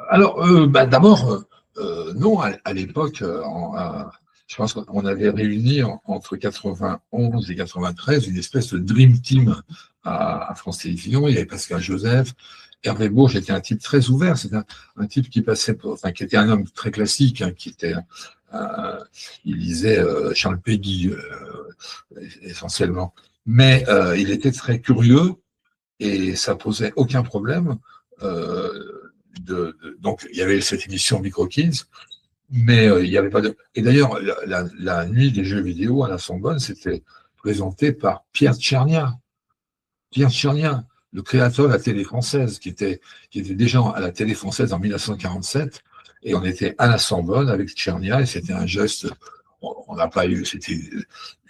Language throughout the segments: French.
Alors, d'abord, non, à l'époque, je pense qu'on avait réuni entre 91 et 93 une espèce de Dream Team à France Télévisions. Il y avait Pascal Joseph, Hervé Bourges était un type très ouvert. C'est un type qui passait, enfin, qui était un homme très classique, hein, il lisait Charles Péguy essentiellement, mais il était très curieux et ça posait aucun problème. Donc, il y avait cette émission Micro-Kids, mais il n'y avait pas de. Et d'ailleurs, la nuit des jeux vidéo à la Sorbonne, c'était présenté par Pierre Tchernia. Pierre Tchernia, le créateur de la télé française, qui était déjà à la télé française en 1947, et on était à la Sorbonne avec Tchernia, et c'était un geste. On n'a pas eu, c'était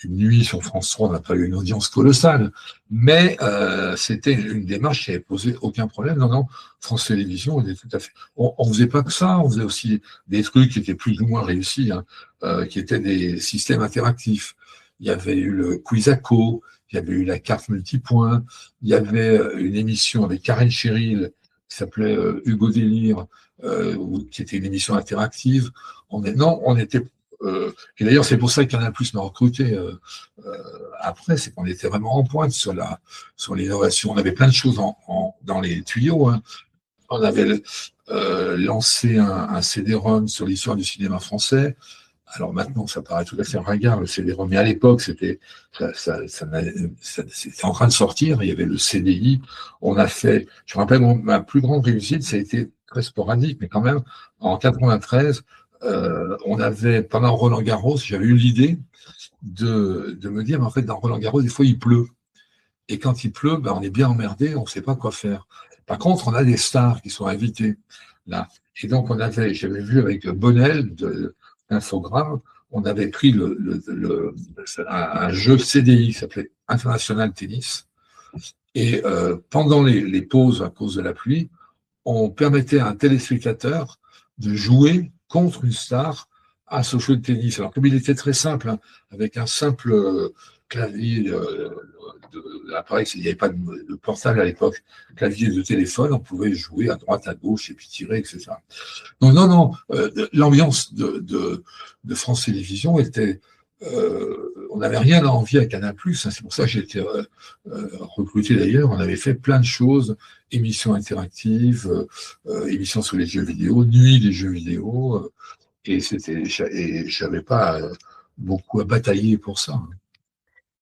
une nuit sur France 3, on n'a pas eu une audience colossale, mais c'était une démarche qui n'avait posé aucun problème. Non, non, France Télévisions, on est tout à fait. On faisait pas que ça, on faisait aussi des trucs qui étaient plus ou moins réussis, hein, qui étaient des systèmes interactifs. Il y avait eu le Quizaco, il y avait eu la carte multipoint, il y avait une émission avec Karen Cheryl qui s'appelait Hugo Délire, qui était une émission interactive. On était et d'ailleurs, c'est pour ça que Canal+ m'a recruté après, c'est qu'on était vraiment en pointe sur l'innovation. On avait plein de choses dans les tuyaux, hein. On avait lancé un CD-ROM sur l'histoire du cinéma français. Alors maintenant, ça paraît tout à fait ringard, le CD-ROM, mais à l'époque, c'était en train de sortir. Il y avait le CDI. On a fait, je me rappelle, ma plus grande réussite, ça a été très sporadique, mais quand même, en 93, on avait, pendant Roland-Garros, j'avais eu l'idée de me dire, mais en fait, dans Roland-Garros, des fois, il pleut. Et quand il pleut, ben, on est bien emmerdé, on ne sait pas quoi faire. Par contre, on a des stars qui sont invitées là. Et donc, j'avais vu avec Bonnel d'Infogrames, on avait pris un jeu CDI qui s'appelait International Tennis. Et pendant les pauses à cause de la pluie, on permettait à un téléspectateur de jouer contre une star à ce jeu de tennis. Alors, comme il était très simple, hein, avec un simple clavier de l'appareil, il n'y avait pas de portable à l'époque, clavier de téléphone, on pouvait jouer à droite, à gauche, et puis tirer, etc. Donc, non, l'ambiance de France Télévisions était. On n'avait rien à envier à Canal+, hein, c'est pour ça que j'ai été recruté d'ailleurs. On avait fait plein de choses, émissions interactives, émissions sur les jeux vidéo, nuit des jeux vidéo, et je n'avais pas beaucoup à batailler pour ça.